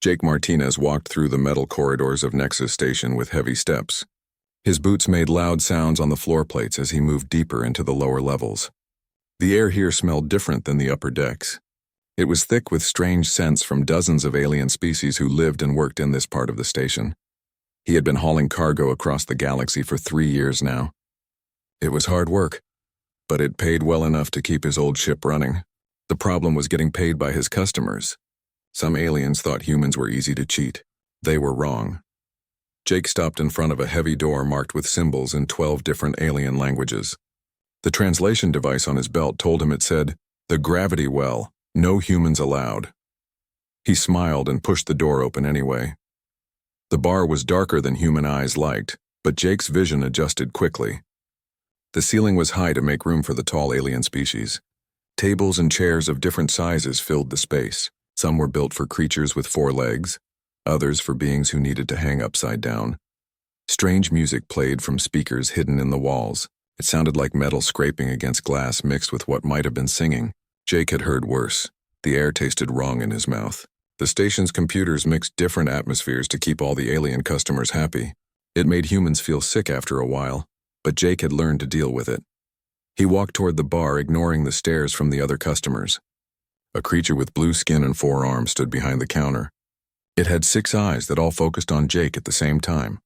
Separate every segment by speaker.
Speaker 1: Jake Martinez walked through the metal corridors of Nexus Station with heavy steps. His boots made loud sounds on the floor plates as he moved deeper into the lower levels. The air here smelled different than the upper decks. It was thick with strange scents from dozens of alien species who lived and worked in this part of the station. He had been hauling cargo across the galaxy for 3 years now. It was hard work, but it paid well enough to keep his old ship running. The problem was getting paid by his customers. Some aliens thought humans were easy to cheat. They were wrong. Jake stopped in front of a heavy door marked with symbols in 12 different alien languages. The translation device on his belt told him it said, "The Gravity Well, no humans allowed." He smiled and pushed the door open anyway. The bar was darker than human eyes liked, but Jake's vision adjusted quickly. The ceiling was high to make room for the tall alien species. Tables and chairs of different sizes filled the space. Some were built for creatures with 4 legs, others for beings who needed to hang upside down. Strange music played from speakers hidden in the walls. It sounded like metal scraping against glass mixed with what might have been singing. Jake had heard worse. The air tasted wrong in his mouth. The station's computers mixed different atmospheres to keep all the alien customers happy. It made humans feel sick after a while, but Jake had learned to deal with it. He walked toward the bar, ignoring the stares from the other customers. A creature with blue skin and 4 arms stood behind the counter. It had 6 eyes that all focused on Jake at the same time.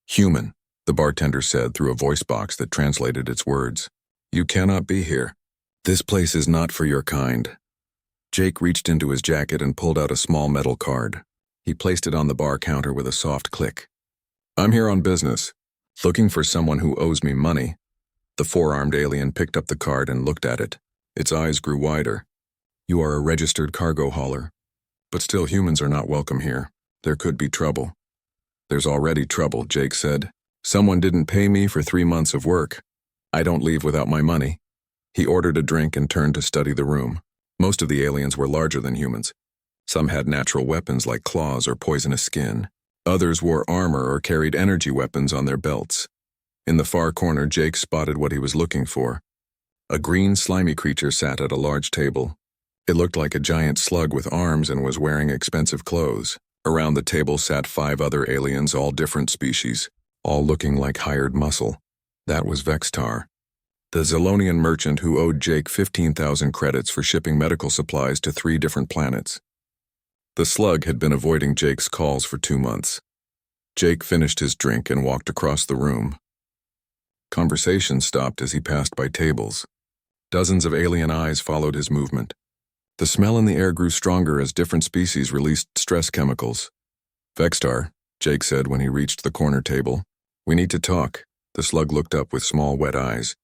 Speaker 1: "Human," the bartender said through a voice box that translated its words. "You cannot be here. This place is not for your kind." Jake reached into his jacket and pulled out a small metal card. He placed it on the bar counter with a soft click. "I'm here on business, looking for someone who owes me money." The 4-armed alien picked up the card and looked at it. Its eyes grew wider. "You are a registered cargo hauler. But still, humans are not welcome here. There could be trouble." "There's already trouble," Jake said. "Someone didn't pay me for 3 months of work. I don't leave without my money." He ordered a drink and turned to study the room. Most of the aliens were larger than humans. Some had natural weapons like claws or poisonous skin. Others wore armor or carried energy weapons on their belts. In the far corner, Jake spotted what he was looking for. A green, slimy creature sat at a large table. It looked like a giant slug with arms and was wearing expensive clothes. Around the table sat 5 other aliens, all different species, all looking like hired muscle. That was Vextar, the Zilonian merchant who owed Jake 15,000 credits for shipping medical supplies to 3 different planets. The slug had been avoiding Jake's calls for 2 months. Jake finished his drink and walked across the room. Conversation stopped as he passed by tables. Dozens of alien eyes followed his movement. The smell in the air grew stronger as different species released stress chemicals. "Vextar," Jake said when he reached the corner table. "We need to talk." The slug looked up with small, wet eyes.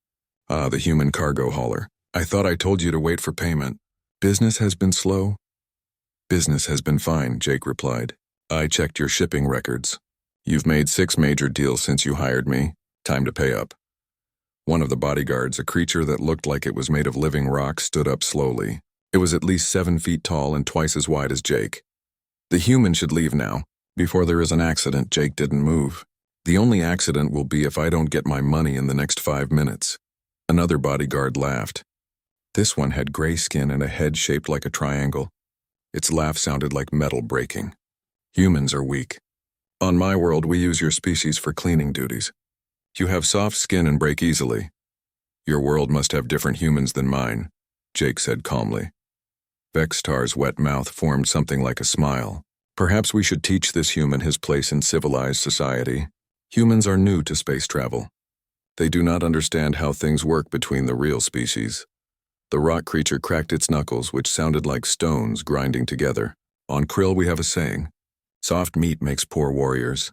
Speaker 1: "Ah, the human cargo hauler. I thought I told you to wait for payment. Business has been slow?" "Business has been fine," Jake replied. "I checked your shipping records. You've made 6 major deals since you hired me. Time to pay up." One of the bodyguards, a creature that looked like it was made of living rock, stood up slowly. It was at least 7 feet tall and twice as wide as Jake. "The human should leave now. Before there is an accident." Jake didn't move. "The only accident will be if I don't get my money in the next 5 minutes. Another bodyguard laughed. This one had gray skin and a head shaped like a triangle. Its laugh sounded like metal breaking. "Humans are weak. On my world, we use your species for cleaning duties. You have soft skin and break easily. Your world must have different humans than mine," Jake said calmly. Vextar's wet mouth formed something like a smile. "Perhaps we should teach this human his place in civilized society. Humans are new to space travel. They do not understand how things work between the real species." The rock creature cracked its knuckles, which sounded like stones grinding together. "On Krill we have a saying, soft meat makes poor warriors."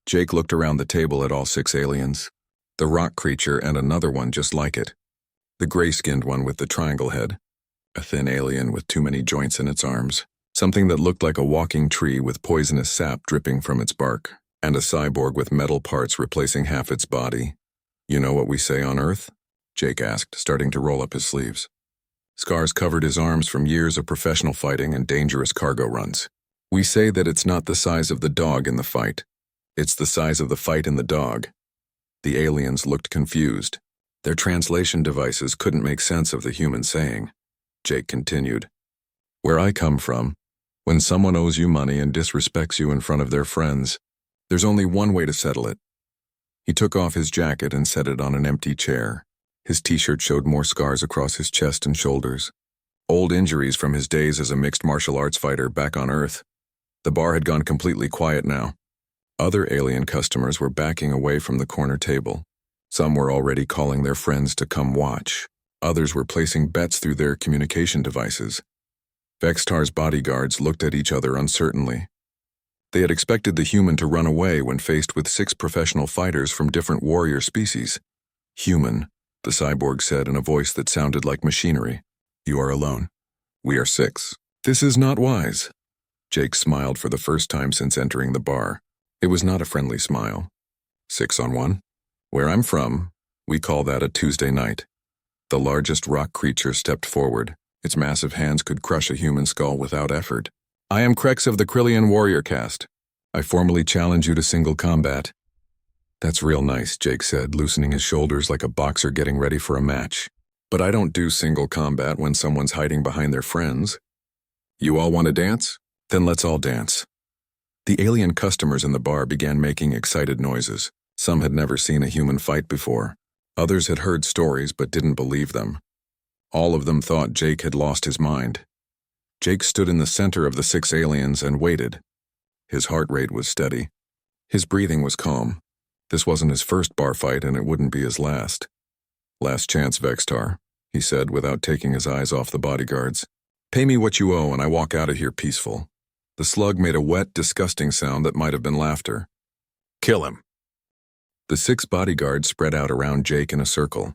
Speaker 1: Jake looked around the table at all 6 aliens. The rock creature and another one just like it. The gray-skinned one with the triangle head. A thin alien with too many joints in its arms. Something that looked like a walking tree with poisonous sap dripping from its bark. And a cyborg with metal parts replacing half its body. "You know what we say on Earth?" Jake asked, starting to roll up his sleeves. Scars covered his arms from years of professional fighting and dangerous cargo runs. "We say that it's not the size of the dog in the fight. It's the size of the fight in the dog." The aliens looked confused. Their translation devices couldn't make sense of the human saying. Jake continued. "Where I come from, When someone owes you money and disrespects you in front of their friends, there's only one way to settle it. He took off his jacket and set it on an empty chair. His t-shirt showed more scars across his chest and shoulders. Old injuries from his days as a mixed martial arts fighter back on Earth. The bar had gone completely quiet now. Other alien customers were backing away from the corner table. Some were already calling their friends to come watch. Others were placing bets through their communication devices. Vextar's bodyguards looked at each other uncertainly. They had expected the human to run away when faced with 6 professional fighters from different warrior species. "Human," the cyborg said in a voice that sounded like machinery. "You are alone. We are 6. This is not wise." Jake smiled for the first time since entering the bar. It was not a friendly smile. 6 on 1? Where I'm from, we call that a Tuesday night. The largest rock creature stepped forward. Its massive hands could crush a human skull without effort. "I am Krex of the Krillian warrior caste. I formally challenge you to single combat." "That's real nice," Jake said, loosening his shoulders like a boxer getting ready for a match. "But I don't do single combat when someone's hiding behind their friends." "You all want to dance? Then let's all dance." The alien customers in the bar began making excited noises. Some had never seen a human fight before. Others had heard stories but didn't believe them. All of them thought Jake had lost his mind. Jake stood in the center of the 6 aliens and waited. His heart rate was steady. His breathing was calm. This wasn't his first bar fight, and it wouldn't be his last. "Last chance, Vextar," he said without taking his eyes off the bodyguards. "Pay me what you owe and I walk out of here peaceful." The slug made a wet, disgusting sound that might have been laughter. "Kill him." The 6 bodyguards spread out around Jake in a circle.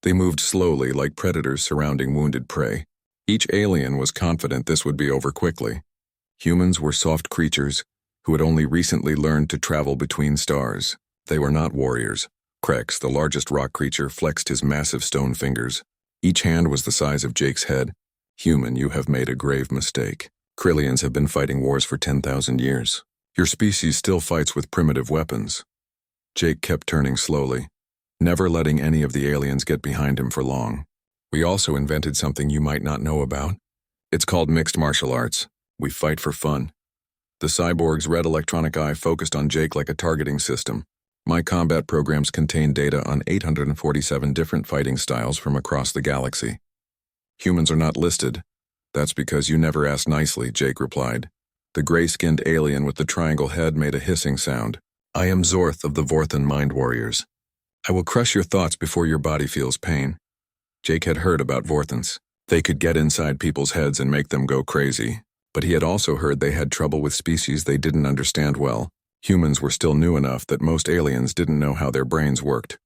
Speaker 1: They moved slowly like predators surrounding wounded prey. Each alien was confident this would be over quickly. Humans were soft creatures who had only recently learned to travel between stars. They were not warriors. Krex, the largest rock creature, flexed his massive stone fingers. Each hand was the size of Jake's head. "Human, you have made a grave mistake. Krillians have been fighting wars for 10,000 years. Your species still fights with primitive weapons." Jake kept turning slowly, never letting any of the aliens get behind him for long. "We also invented something you might not know about. It's called mixed martial arts. We fight for fun." The cyborg's red electronic eye focused on Jake like a targeting system. "My combat programs contain data on 847 different fighting styles from across the galaxy. Humans are not listed. That's because you never asked nicely," Jake replied. The gray-skinned alien with the triangle head made a hissing sound. "I am Zorth of the Vorthan Mind Warriors. I will crush your thoughts before your body feels pain." Jake had heard about Vorthans. They could get inside people's heads and make them go crazy. But he had also heard they had trouble with species they didn't understand well. Humans were still new enough that most aliens didn't know how their brains worked.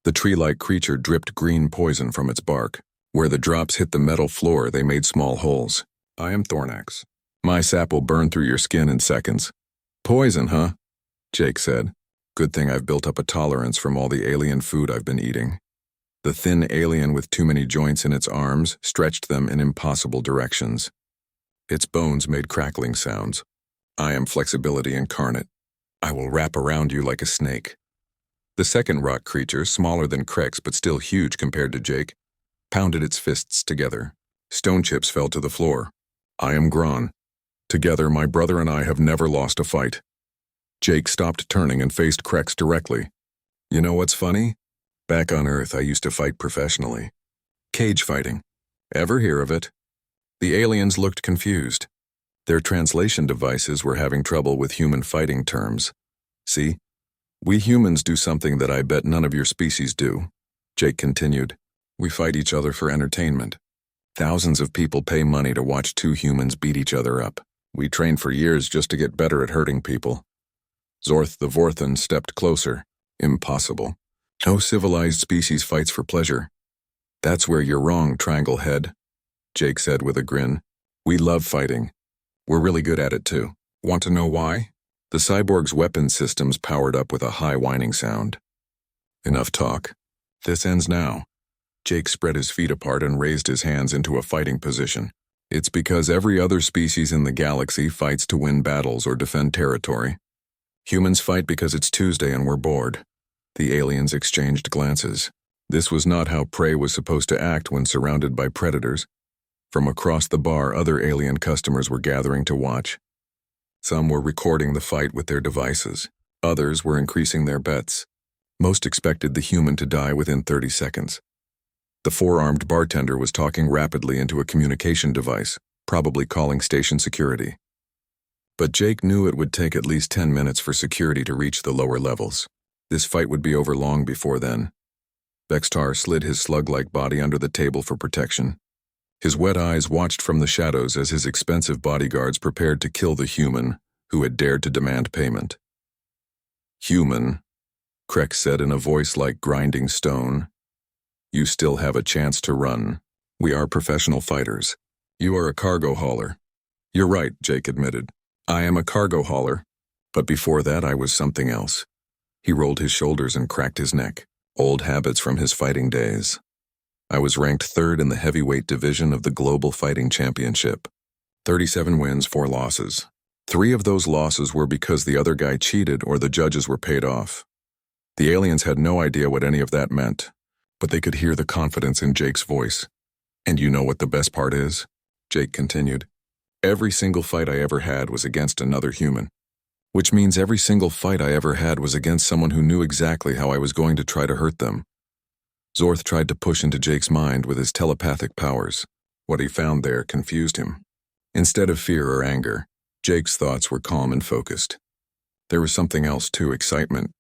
Speaker 1: The tree-like creature dripped green poison from its bark. Where the drops hit the metal floor, they made small holes. "I am Thornax. My sap will burn through your skin in seconds." "Poison, huh?" Jake said. "Good thing I've built up a tolerance from all the alien food I've been eating." The thin alien with too many joints in its arms stretched them in impossible directions. Its bones made crackling sounds. "I am flexibility incarnate. I will wrap around you like a snake." The second rock creature, smaller than Krex but still huge compared to Jake, pounded its fists together. Stone chips fell to the floor. "I am Gron. Together, my brother and I have never lost a fight." Jake stopped turning and faced Krex directly. "You know what's funny? Back on Earth, I used to fight professionally. Cage fighting. Ever hear of it?" The aliens looked confused. Their translation devices were having trouble with human fighting terms. "See? We humans do something that I bet none of your species do," Jake continued. "We fight each other for entertainment. Thousands of people pay money to watch 2 humans beat each other up. We train for years just to get better at hurting people." Zorth the Vorthan stepped closer. "Impossible. No civilized species fights for pleasure." "That's where you're wrong, Triangle Head," Jake said with a grin. "We love fighting. We're really good at it too. Want to know why?" The cyborg's weapon systems powered up with a high whining sound. "Enough talk. This ends now." Jake spread his feet apart and raised his hands into a fighting position. "It's because every other species in the galaxy fights to win battles or defend territory. Humans fight because it's Tuesday and we're bored." The aliens exchanged glances. This was not how prey was supposed to act when surrounded by predators. From across the bar, other alien customers were gathering to watch. Some were recording the fight with their devices. Others were increasing their bets. Most expected the human to die within 30 seconds. The four-armed bartender was talking rapidly into a communication device, probably calling station security. But Jake knew it would take at least 10 minutes for security to reach the lower levels. This fight would be over long before then. Vextar slid his slug-like body under the table for protection. His wet eyes watched from the shadows as his expensive bodyguards prepared to kill the human who had dared to demand payment. "Human," Krex said in a voice like grinding stone, "you still have a chance to run. We are professional fighters. You are a cargo hauler." "You're right," Jake admitted. "I am a cargo hauler, but before that I was something else." He rolled his shoulders and cracked his neck. Old habits from his fighting days. "I was ranked 3rd in the heavyweight division of the Global Fighting Championship. 37 wins, 4 losses. 3 of those losses were because the other guy cheated or the judges were paid off." The aliens had no idea what any of that meant, but they could hear the confidence in Jake's voice. "And you know what the best part is?" Jake continued. "Every single fight I ever had was against another human. Which means every single fight I ever had was against someone who knew exactly how I was going to try to hurt them." Zorth tried to push into Jake's mind with his telepathic powers. What he found there confused him. Instead of fear or anger, Jake's thoughts were calm and focused. There was something else too, excitement.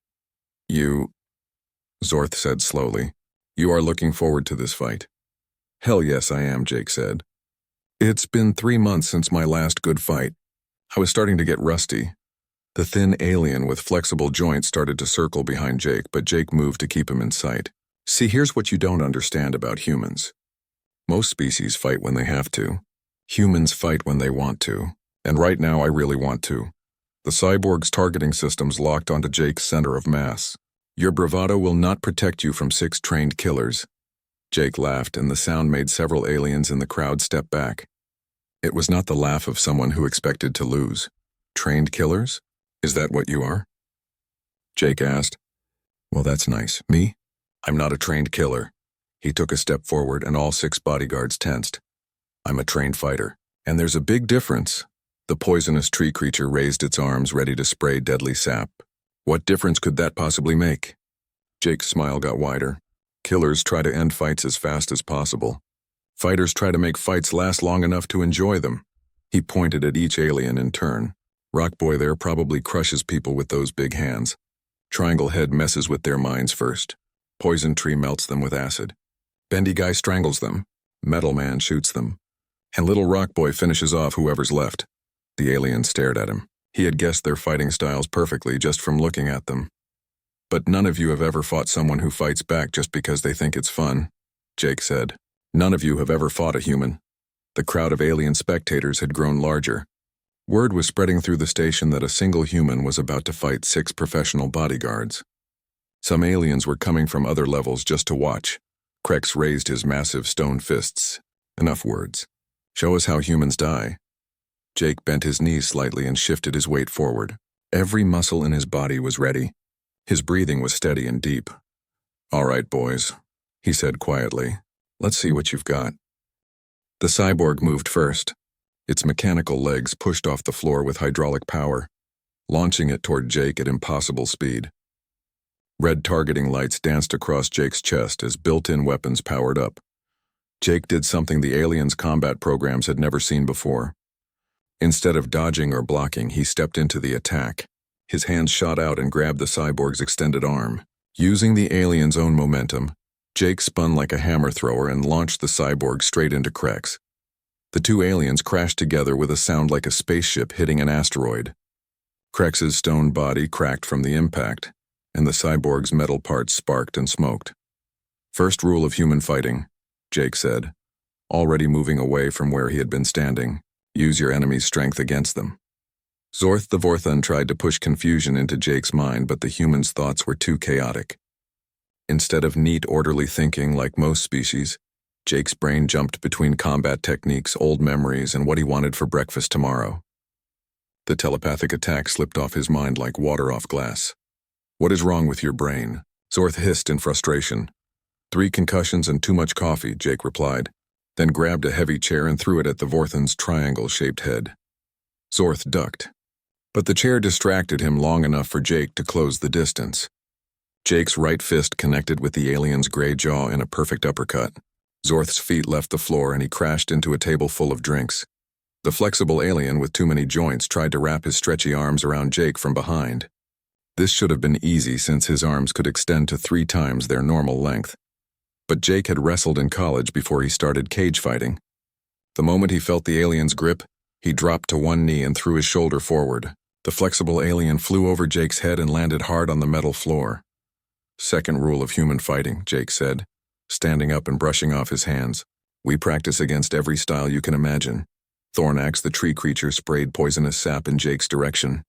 Speaker 1: "You," Zorth said slowly, "you are looking forward to this fight." "Hell yes I am," Jake said. "It's been 3 months since my last good fight. I was starting to get rusty." The thin alien with flexible joints started to circle behind Jake, but Jake moved to keep him in sight. "See, here's what you don't understand about humans. Most species fight when they have to. Humans fight when they want to. And right now I really want to." The cyborg's targeting systems locked onto Jake's center of mass. "Your bravado will not protect you from 6 trained killers." Jake laughed, and the sound made several aliens in the crowd step back. It was not the laugh of someone who expected to lose. "Trained killers? Is that what you are?" Jake asked. "Well, that's nice. Me? I'm not a trained killer." He took a step forward, and all 6 bodyguards tensed. "I'm a trained fighter. And there's a big difference." The poisonous tree creature raised its arms, ready to spray deadly sap. "What difference could that possibly make?" Jake's smile got wider. "Killers try to end fights as fast as possible. Fighters try to make fights last long enough to enjoy them." He pointed at each alien in turn. "Rockboy there probably crushes people with those big hands. Triangle Head messes with their minds first. Poison Tree melts them with acid. Bendy Guy strangles them. Metal Man shoots them. And Little Rockboy finishes off whoever's left." The alien stared at him. He had guessed their fighting styles perfectly just from looking at them. "But none of you have ever fought someone who fights back just because they think it's fun," Jake said. "None of you have ever fought a human." The crowd of alien spectators had grown larger. Word was spreading through the station that a single human was about to fight 6 professional bodyguards. Some aliens were coming from other levels just to watch. Krex raised his massive stone fists. "Enough words. Show us how humans die." Jake bent his knees slightly and shifted his weight forward. Every muscle in his body was ready. His breathing was steady and deep. "All right, boys," he said quietly. "Let's see what you've got." The cyborg moved first. Its mechanical legs pushed off the floor with hydraulic power, launching it toward Jake at impossible speed. Red targeting lights danced across Jake's chest as built-in weapons powered up. Jake did something the aliens' combat programs had never seen before. Instead of dodging or blocking, he stepped into the attack. His hands shot out and grabbed the cyborg's extended arm. Using the alien's own momentum, Jake spun like a hammer thrower and launched the cyborg straight into Krex. The 2 aliens crashed together with a sound like a spaceship hitting an asteroid. Krex's stone body cracked from the impact, and the cyborg's metal parts sparked and smoked. "First rule of human fighting," Jake said, already moving away from where he had been standing. "Use your enemy's strength against them." Zorth the Vorthon tried to push confusion into Jake's mind, but the human's thoughts were too chaotic. Instead of neat, orderly thinking like most species, Jake's brain jumped between combat techniques, old memories, and what he wanted for breakfast tomorrow. The telepathic attack slipped off his mind like water off glass. "What is wrong with your brain?" Zorth hissed in frustration. 3 concussions and too much coffee," Jake replied. then grabbed a heavy chair and threw it at the Vorthan's triangle-shaped head. Zorth ducked, but the chair distracted him long enough for Jake to close the distance. Jake's right fist connected with the alien's gray jaw in a perfect uppercut. Zorth's feet left the floor and he crashed into a table full of drinks. The flexible alien with too many joints tried to wrap his stretchy arms around Jake from behind. This should have been easy since his arms could extend to 3 times their normal length. But Jake had wrestled in college before he started cage fighting. The moment he felt the alien's grip, he dropped to one knee and threw his shoulder forward. The flexible alien flew over Jake's head and landed hard on the metal floor. "Second rule of human fighting," Jake said, standing up and brushing off his hands. "We practice against every style you can imagine." Thornax, the tree creature, sprayed poisonous sap in Jake's direction.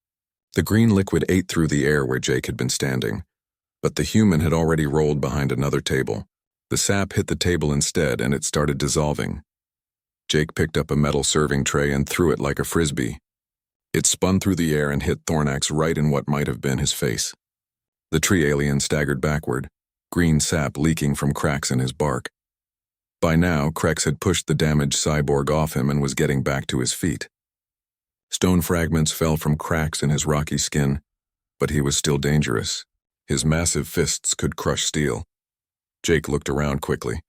Speaker 1: The green liquid ate through the air where Jake had been standing, but the human had already rolled behind another table. The sap hit the table instead, and it started dissolving. Jake picked up a metal serving tray and threw it like a frisbee. It spun through the air and hit Thornax right in what might have been his face. The tree alien staggered backward, green sap leaking from cracks in his bark. By now, Krex had pushed the damaged cyborg off him and was getting back to his feet. Stone fragments fell from cracks in his rocky skin, but he was still dangerous. His massive fists could crush steel. Jake looked around quickly.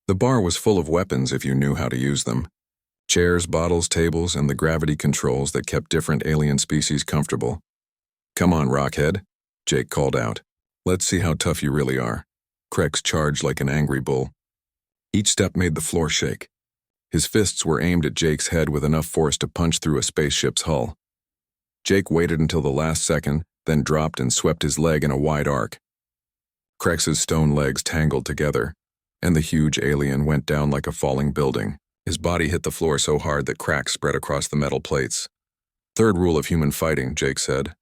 Speaker 1: The bar was full of weapons if you knew how to use them. Chairs, bottles, tables, and the gravity controls that kept different alien species comfortable. "Come on, Rockhead," Jake called out. "Let's see how tough you really are." Krex charged like an angry bull. Each step made the floor shake. His fists were aimed at Jake's head with enough force to punch through a spaceship's hull. Jake waited until the last second, then dropped and swept his leg in a wide arc. Krex's stone legs tangled together, and the huge alien went down like a falling building. His body hit the floor so hard that cracks spread across the metal plates. "Third rule of human fighting," Jake said,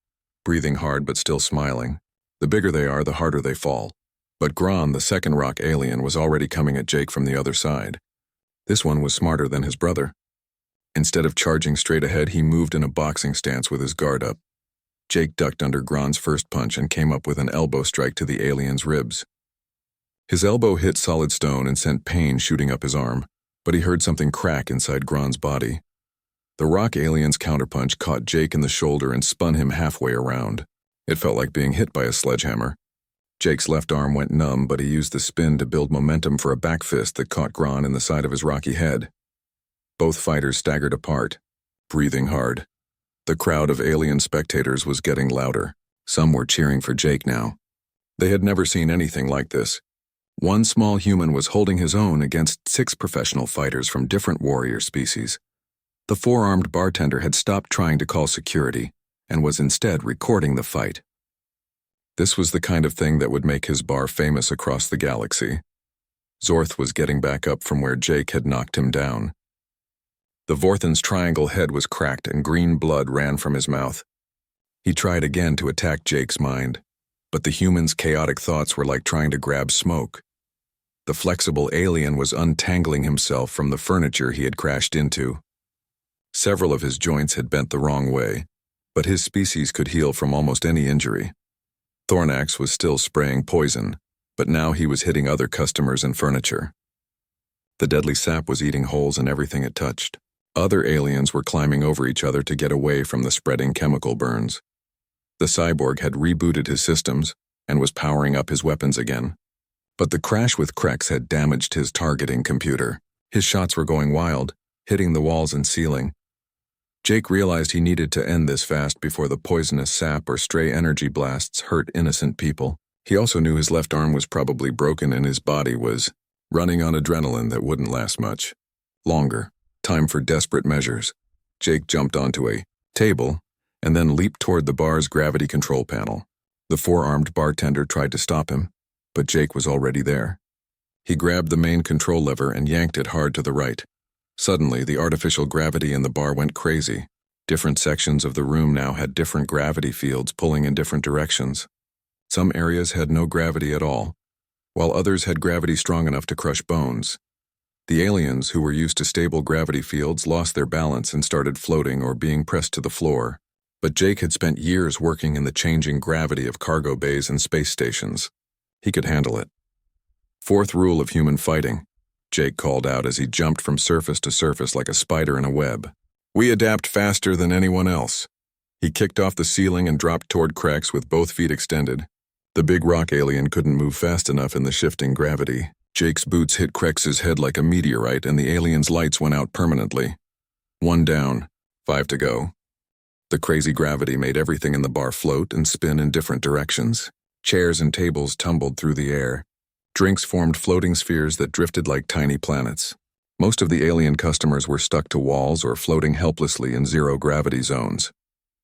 Speaker 1: breathing hard but still smiling. "The bigger they are, the harder they fall." But Gron, the second rock alien, was already coming at Jake from the other side. This one was smarter than his brother. Instead of charging straight ahead, he moved in a boxing stance with his guard up. Jake ducked under Gron's first punch and came up with an elbow strike to the alien's ribs. His elbow hit solid stone and sent pain shooting up his arm, but he heard something crack inside Gron's body. The rock alien's counterpunch caught Jake in the shoulder and spun him halfway around. It felt like being hit by a sledgehammer. Jake's left arm went numb, but he used the spin to build momentum for a back fist that caught Gron in the side of his rocky head. Both fighters staggered apart, breathing hard. The crowd of alien spectators was getting louder. Some were cheering for Jake now. They had never seen anything like this. One small human was holding his own against 6 professional fighters from different warrior species. The 4-armed bartender had stopped trying to call security and was instead recording the fight. This was the kind of thing that would make his bar famous across the galaxy. Zorth was getting back up from where Jake had knocked him down. The Vorthan's triangle head was cracked and green blood ran from his mouth. He tried again to attack Jake's mind, but the human's chaotic thoughts were like trying to grab smoke. The flexible alien was untangling himself from the furniture he had crashed into. Several of his joints had bent the wrong way, but his species could heal from almost any injury. Thornax was still spraying poison, but now he was hitting other customers and furniture. The deadly sap was eating holes in everything it touched. Other aliens were climbing over each other to get away from the spreading chemical burns. The cyborg had rebooted his systems and was powering up his weapons again. But the crash with Krex had damaged his targeting computer. His shots were going wild, hitting the walls and ceiling. Jake realized he needed to end this fast before the poisonous sap or stray energy blasts hurt innocent people. He also knew his left arm was probably broken and his body was running on adrenaline that wouldn't last much longer. Time for desperate measures. Jake jumped onto a table and then leaped toward the bar's gravity control panel. The 4-armed bartender tried to stop him, but Jake was already there. He grabbed the main control lever and yanked it hard to the right. Suddenly, the artificial gravity in the bar went crazy. Different sections of the room now had different gravity fields pulling in different directions. Some areas had no gravity at all, while others had gravity strong enough to crush bones. The aliens, who were used to stable gravity fields, lost their balance and started floating or being pressed to the floor. But Jake had spent years working in the changing gravity of cargo bays and space stations. He could handle it. Fourth rule of human fighting: Jake called out as he jumped from surface to surface like a spider in a web. We adapt faster than anyone else. He kicked off the ceiling and dropped toward Krex with both feet extended. The big rock alien couldn't move fast enough in the shifting gravity. Jake's boots hit Krex's head like a meteorite and the alien's lights went out permanently. 1 down, 5 to go. The crazy gravity made everything in the bar float and spin in different directions. Chairs and tables tumbled through the air. Drinks formed floating spheres that drifted like tiny planets. Most of the alien customers were stuck to walls or floating helplessly in zero-gravity zones.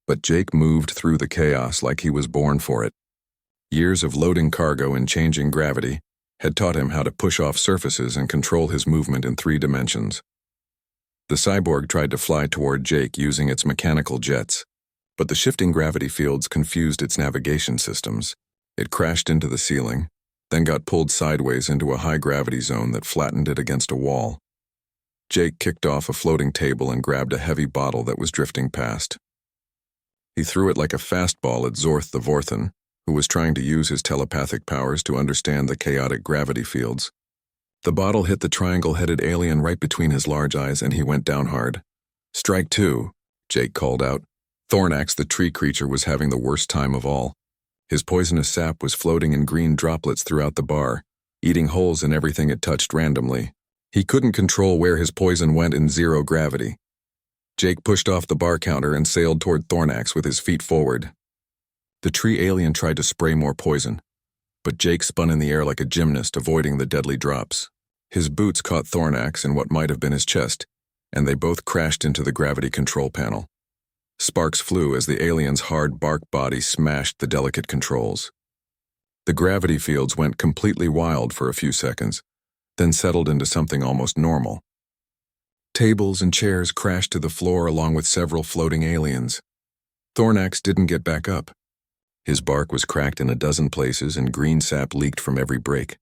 Speaker 1: But Jake moved through the chaos like he was born for it. Years of loading cargo in changing gravity had taught him how to push off surfaces and control his movement in 3 dimensions. The cyborg tried to fly toward Jake using its mechanical jets, but the shifting gravity fields confused its navigation systems. It crashed into the ceiling, then got pulled sideways into a high-gravity zone that flattened it against a wall. Jake kicked off a floating table and grabbed a heavy bottle that was drifting past. He threw it like a fastball at Zorth the Vorthan, who was trying to use his telepathic powers to understand the chaotic gravity fields. The bottle hit the triangle-headed alien right between his large eyes and he went down hard. Strike 2, Jake called out. Thornax, the tree creature, was having the worst time of all. His poisonous sap was floating in green droplets throughout the bar, eating holes in everything it touched randomly. He couldn't control where his poison went in zero gravity. Jake pushed off the bar counter and sailed toward Thornax with his feet forward. The tree alien tried to spray more poison, but Jake spun in the air like a gymnast, avoiding the deadly drops. His boots caught Thornax in what might have been his chest, and they both crashed into the gravity control panel. Sparks flew as the alien's hard bark body smashed the delicate controls. The gravity fields went completely wild for a few seconds, then settled into something almost normal. Tables and chairs crashed to the floor along with several floating aliens. Thornax didn't get back up. His bark was cracked in a dozen places and green sap leaked from every break.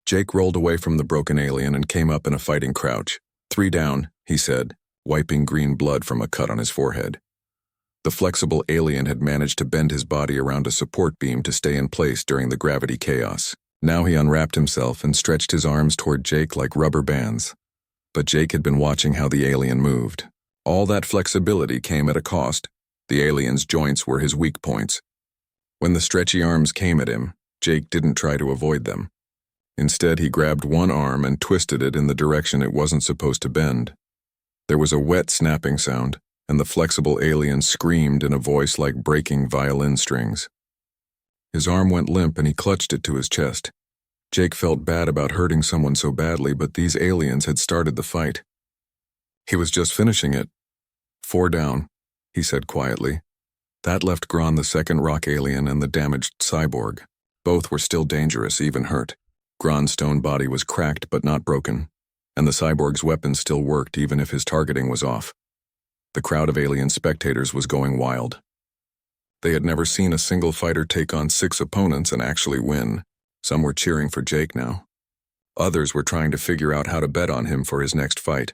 Speaker 1: Jake rolled away from the broken alien and came up in a fighting crouch. 3 down, he said, wiping green blood from a cut on his forehead. The flexible alien had managed to bend his body around a support beam to stay in place during the gravity chaos. Now he unwrapped himself and stretched his arms toward Jake like rubber bands. But Jake had been watching how the alien moved. All that flexibility came at a cost. The alien's joints were his weak points. When the stretchy arms came at him, Jake didn't try to avoid them. Instead, he grabbed one arm and twisted it in the direction it wasn't supposed to bend. There was a wet snapping sound, and the flexible alien screamed in a voice like breaking violin strings. His arm went limp and he clutched it to his chest. Jake felt bad about hurting someone so badly, but these aliens had started the fight. He was just finishing it. 4 down, he said quietly. That left Gron, the second rock alien, and the damaged cyborg. Both were still dangerous, even hurt. Gron's stone body was cracked but not broken, and the cyborg's weapon still worked even if his targeting was off. The crowd of alien spectators was going wild. They had never seen a single fighter take on 6 opponents and actually win. Some were cheering for Jake now. Others were trying to figure out how to bet on him for his next fight.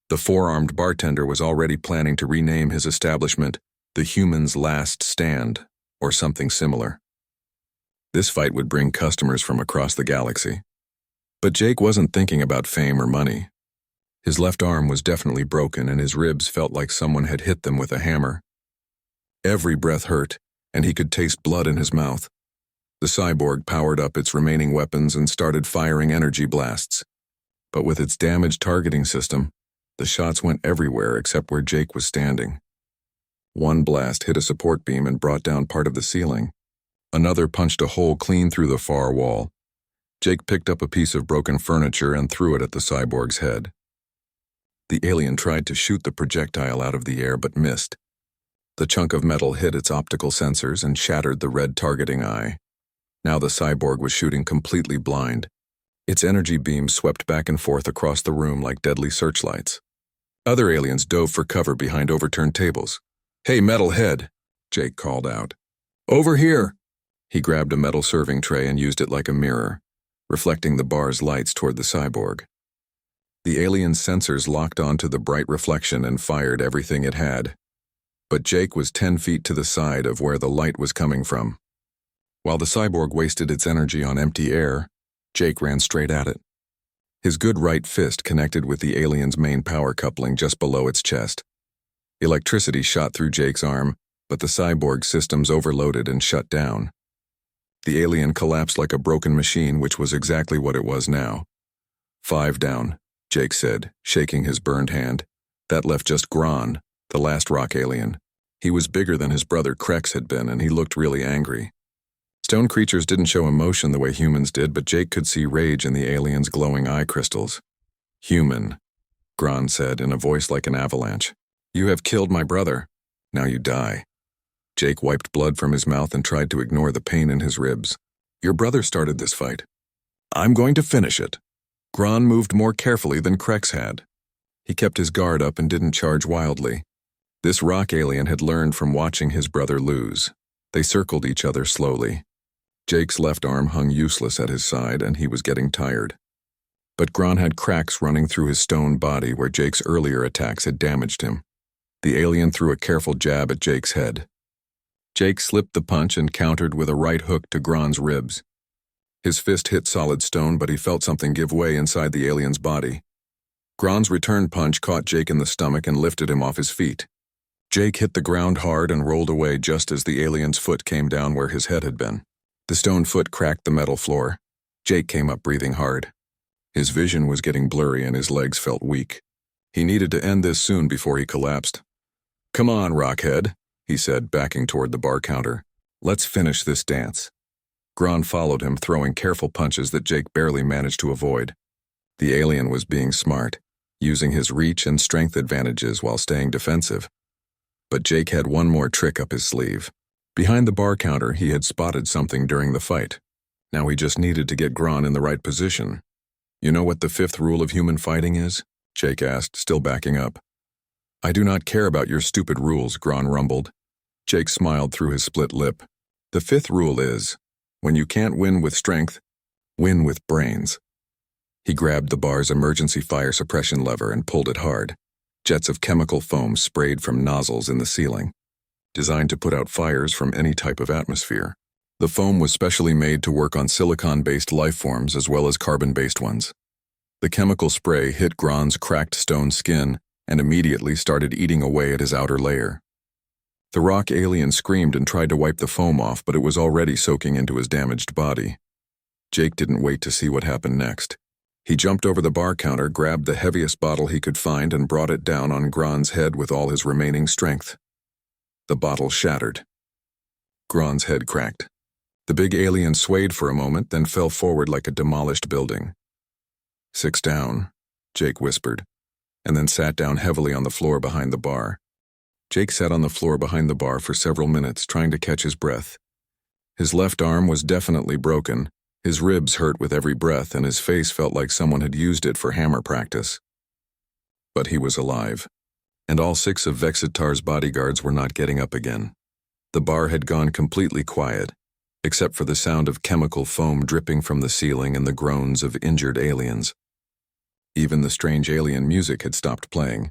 Speaker 1: The 4-armed bartender was already planning to rename his establishment The Human's Last Stand, or something similar. This fight would bring customers from across the galaxy. But Jake wasn't thinking about fame or money. His left arm was definitely broken and his ribs felt like someone had hit them with a hammer. Every breath hurt, and he could taste blood in his mouth. The cyborg powered up its remaining weapons and started firing energy blasts. But with its damaged targeting system, the shots went everywhere except where Jake was standing. One blast hit a support beam and brought down part of the ceiling. Another punched a hole clean through the far wall. Jake picked up a piece of broken furniture and threw it at the cyborg's head. The alien tried to shoot the projectile out of the air but missed. The chunk of metal hit its optical sensors and shattered the red targeting eye. Now the cyborg was shooting completely blind. Its energy beams swept back and forth across the room like deadly searchlights. Other aliens dove for cover behind overturned tables. "Hey, metalhead," Jake called out. "Over here." He grabbed a metal serving tray and used it like a mirror, reflecting the bar's lights toward the cyborg. The alien's sensors locked onto the bright reflection and fired everything it had. But Jake was 10 feet to the side of where the light was coming from. While the cyborg wasted its energy on empty air, Jake ran straight at it. His good right fist connected with the alien's main power coupling just below its chest. Electricity shot through Jake's arm, but the cyborg systems overloaded and shut down. The alien collapsed like a broken machine, which was exactly what it was now. 5 down, Jake said, shaking his burned hand. That left just Gron, the last rock alien. He was bigger than his brother Krex had been, and he looked really angry. Stone creatures didn't show emotion the way humans did, but Jake could see rage in the alien's glowing eye crystals. Human, Gron said in a voice like an avalanche. You have killed my brother. Now you die. Jake wiped blood from his mouth and tried to ignore the pain in his ribs. Your brother started this fight. I'm going to finish it. Gron moved more carefully than Krex had. He kept his guard up and didn't charge wildly. This rock alien had learned from watching his brother lose. They circled each other slowly. Jake's left arm hung useless at his side, and he was getting tired. But Gron had cracks running through his stone body where Jake's earlier attacks had damaged him. The alien threw a careful jab at Jake's head. Jake slipped the punch and countered with a right hook to Gron's ribs. His fist hit solid stone, but he felt something give way inside the alien's body. Gron's return punch caught Jake in the stomach and lifted him off his feet. Jake hit the ground hard and rolled away just as the alien's foot came down where his head had been. The stone foot cracked the metal floor. Jake came up breathing hard. His vision was getting blurry and his legs felt weak. He needed to end this soon before he collapsed. Come on, Rockhead, he said, backing toward the bar counter. Let's finish this dance. Gron followed him, throwing careful punches that Jake barely managed to avoid. The alien was being smart, using his reach and strength advantages while staying defensive. But Jake had one more trick up his sleeve. Behind the bar counter, he had spotted something during the fight. Now he just needed to get Gron in the right position. You know what the 5th rule of human fighting is? Jake asked, still backing up. I do not care about your stupid rules, Gron rumbled. Jake smiled through his split lip. The 5th rule is, when you can't win with strength, win with brains. He grabbed the bar's emergency fire suppression lever and pulled it hard. Jets of chemical foam sprayed from nozzles in the ceiling, designed to put out fires from any type of atmosphere. The foam was specially made to work on silicon-based life forms as well as carbon-based ones. The chemical spray hit Gron's cracked stone skin and immediately started eating away at his outer layer. The rock alien screamed and tried to wipe the foam off, but it was already soaking into his damaged body. Jake didn't wait to see what happened next. He jumped over the bar counter, grabbed the heaviest bottle he could find, and brought it down on Gron's head with all his remaining strength. The bottle shattered. Gron's head cracked. The big alien swayed for a moment, then fell forward like a demolished building. 6 down, Jake whispered, and then sat down heavily on the floor behind the bar. Jake sat on the floor behind the bar for several minutes, trying to catch his breath. His left arm was definitely broken. His ribs hurt with every breath, and his face felt like someone had used it for hammer practice. But he was alive, and all 6 of Vexitar's bodyguards were not getting up again. The bar had gone completely quiet, except for the sound of chemical foam dripping from the ceiling and the groans of injured aliens. Even the strange alien music had stopped playing.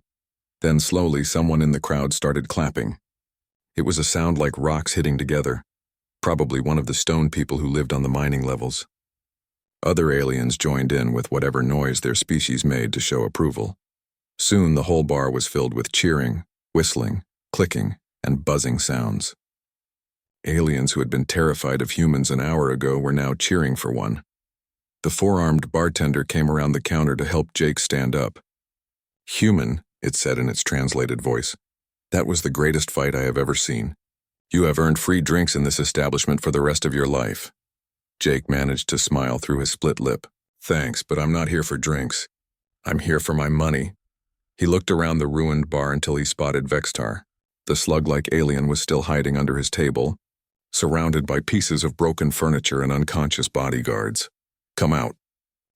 Speaker 1: Then slowly someone in the crowd started clapping. It was a sound like rocks hitting together, probably one of the stone people who lived on the mining levels. Other aliens joined in with whatever noise their species made to show approval. Soon the whole bar was filled with cheering, whistling, clicking, and buzzing sounds. Aliens who had been terrified of humans an hour ago were now cheering for one. The 4-armed bartender came around the counter to help Jake stand up. Human, it said in its translated voice. That was the greatest fight I have ever seen. You have earned free drinks in this establishment for the rest of your life. Jake managed to smile through his split lip. Thanks, but I'm not here for drinks. I'm here for my money. He looked around the ruined bar until he spotted Vextar. The slug-like alien was still hiding under his table, surrounded by pieces of broken furniture and unconscious bodyguards. Come out.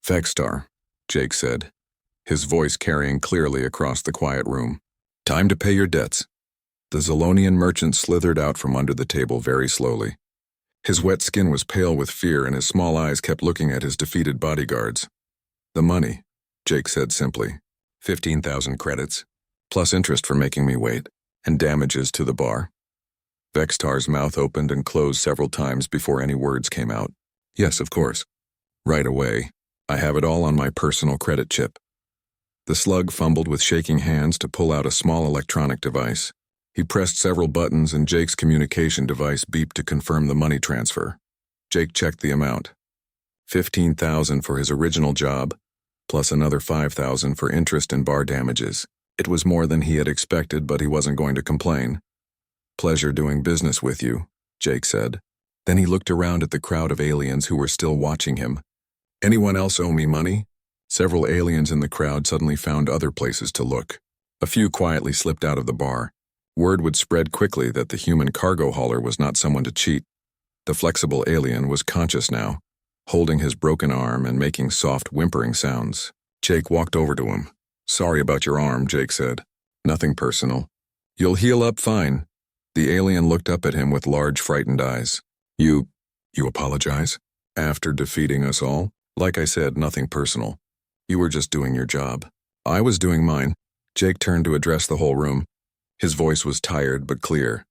Speaker 1: Vextar, Jake said, his voice carrying clearly across the quiet room. Time to pay your debts. The Zolonian merchant slithered out from under the table very slowly. His wet skin was pale with fear and his small eyes kept looking at his defeated bodyguards. The money, Jake said simply. 15,000 credits, plus interest for making me wait, and damages to the bar. Vextar's mouth opened and closed several times before any words came out. Yes, of course. Right away, I have it all on my personal credit chip. The slug fumbled with shaking hands to pull out a small electronic device. He pressed several buttons and Jake's communication device beeped to confirm the money transfer. Jake checked the amount. $15,000 for his original job, plus another $5,000 for interest and bar damages. It was more than he had expected, but he wasn't going to complain. "Pleasure doing business with you," Jake said. Then he looked around at the crowd of aliens who were still watching him. "Anyone else owe me money?" Several aliens in the crowd suddenly found other places to look. A few quietly slipped out of the bar. Word would spread quickly that the human cargo hauler was not someone to cheat. The flexible alien was conscious now, holding his broken arm and making soft whimpering sounds. Jake walked over to him. "Sorry about your arm," Jake said. "Nothing personal. You'll heal up fine." The alien looked up at him with large, frightened eyes. You apologize? After defeating us all? Like I said, nothing personal. You were just doing your job. I was doing mine." Jake turned to address the whole room. His voice was tired but clear.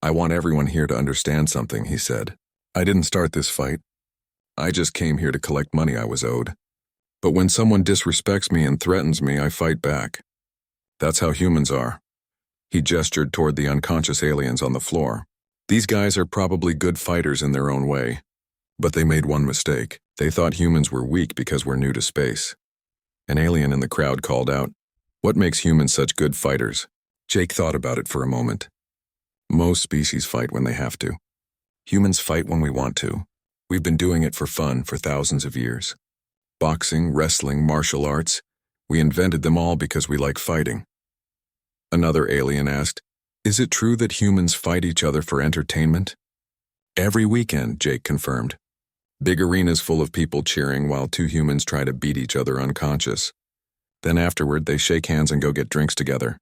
Speaker 1: "I want everyone here to understand something," he said. "I didn't start this fight. I just came here to collect money I was owed. But when someone disrespects me and threatens me, I fight back. That's how humans are." He gestured toward the unconscious aliens on the floor. "These guys are probably good fighters in their own way. But they made one mistake. They thought humans were weak because we're new to space." An alien in the crowd called out, "What makes humans such good fighters?" Jake thought about it for a moment. "Most species fight when they have to. Humans fight when we want to. We've been doing it for fun for thousands of years. Boxing, wrestling, martial arts, we invented them all because we like fighting." Another alien asked, "Is it true that humans fight each other for entertainment?" "Every weekend," Jake confirmed. "Big arenas full of people cheering while two humans try to beat each other unconscious. Then afterward, they shake hands and go get drinks together."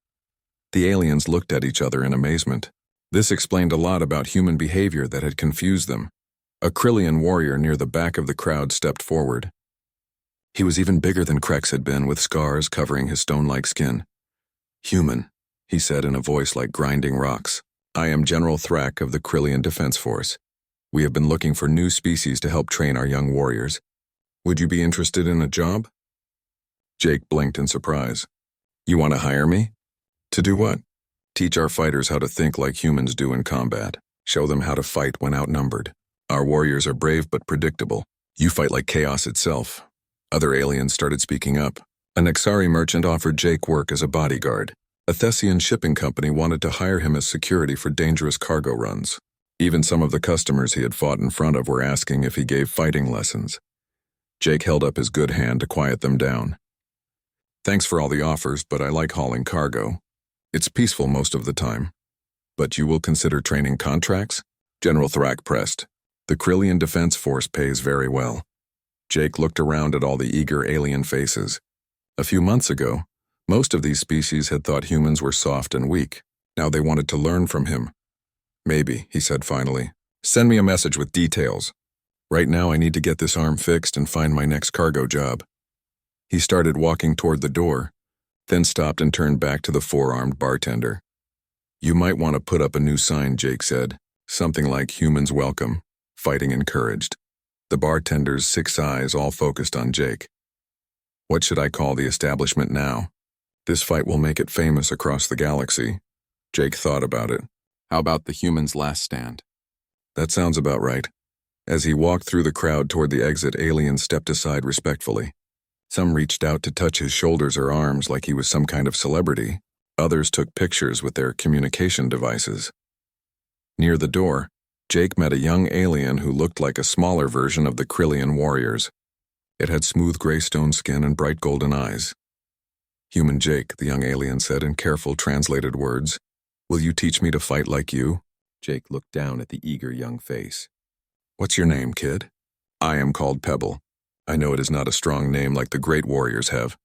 Speaker 1: The aliens looked at each other in amazement. This explained a lot about human behavior that had confused them. A Krillian warrior near the back of the crowd stepped forward. He was even bigger than Krex had been, with scars covering his stone-like skin. "Human," he said in a voice like grinding rocks. "I am General Thrak of the Krillian Defense Force. We have been looking for new species to help train our young warriors. Would you be interested in a job?" Jake blinked in surprise. "You want to hire me? To do what?" "Teach our fighters how to think like humans do in combat. Show them how to fight when outnumbered. Our warriors are brave but predictable. You fight like chaos itself." Other aliens started speaking up. A Nexari merchant offered Jake work as a bodyguard. A Thessian shipping company wanted to hire him as security for dangerous cargo runs. Even some of the customers he had fought in front of were asking if he gave fighting lessons. Jake held up his good hand to quiet them down. "Thanks for all the offers, but I like hauling cargo. It's peaceful most of the time. But you will consider training contracts?" General Thrak pressed. "The Krillian Defense Force pays very well." Jake looked around at all the eager alien faces. A few months ago, most of these species had thought humans were soft and weak. Now they wanted to learn from him. "Maybe," he said finally. "Send me a message with details. Right now I need to get this arm fixed and find my next cargo job." He started walking toward the door, then stopped and turned back to the four-armed bartender. "You might want to put up a new sign," Jake said. "Something like 'Humans Welcome, Fighting Encouraged.'" The bartender's 6 eyes all focused on Jake. "What should I call the establishment now? This fight will make it famous across the galaxy." Jake thought about it. "How about the Humans' Last Stand?" "That sounds about right." As he walked through the crowd toward the exit, aliens stepped aside respectfully. Some reached out to touch his shoulders or arms like he was some kind of celebrity. Others took pictures with their communication devices. Near the door, Jake met a young alien who looked like a smaller version of the Krillian warriors. It had smooth gray stone skin and bright golden eyes. "Human Jake," the young alien said in careful translated words. "Will you teach me to fight like you?" Jake looked down at the eager young face. "What's your name, kid?" "I am called Pebble. I know it is not a strong name like the great warriors have."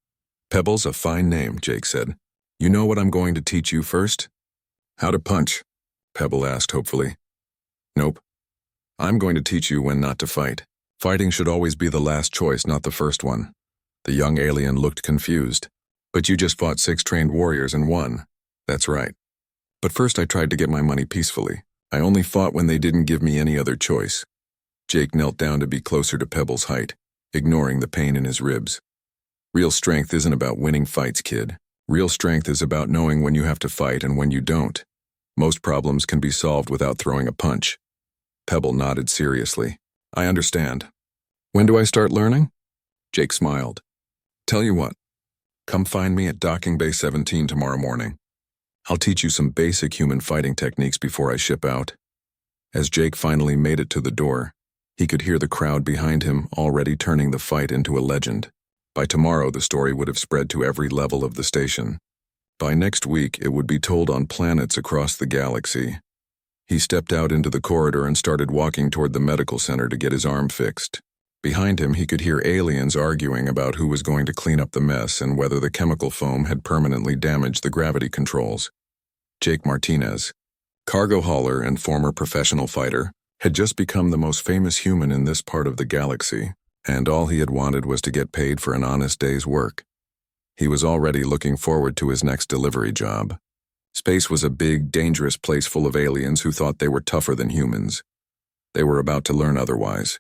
Speaker 1: "Pebble's a fine name," Jake said. "You know what I'm going to teach you first?" "How to punch?" Pebble asked hopefully. "Nope. I'm going to teach you when not to fight. Fighting should always be the last choice, not the first one." The young alien looked confused. "But you just fought 6 trained warriors and won." "That's right. But first I tried to get my money peacefully. I only fought when they didn't give me any other choice." Jake knelt down to be closer to Pebble's height. ignoring the pain in his ribs. Real strength isn't about winning fights, kid. Real strength is about knowing when you have to fight and when you don't. Most problems can be solved without throwing a punch. Pebble nodded seriously. I understand. When do I start learning? Jake smiled. Tell you what, come find me at Docking Bay 17 tomorrow morning. I'll teach you some basic human fighting techniques before I ship out. As Jake finally made it to the door, he could hear the crowd behind him already turning the fight into a legend. By tomorrow, the story would have spread to every level of the station. By next week, it would be told on planets across the galaxy. He stepped out into the corridor and started walking toward the medical center to get his arm fixed. Behind him, he could hear aliens arguing about who was going to clean up the mess and whether the chemical foam had permanently damaged the gravity controls. Jake Martinez, cargo hauler and former professional fighter, had just become the most famous human in this part of the galaxy, and all he had wanted was to get paid for an honest day's work. He was already looking forward to his next delivery job. Space was a big, dangerous place full of aliens who thought they were tougher than humans. They were about to learn otherwise.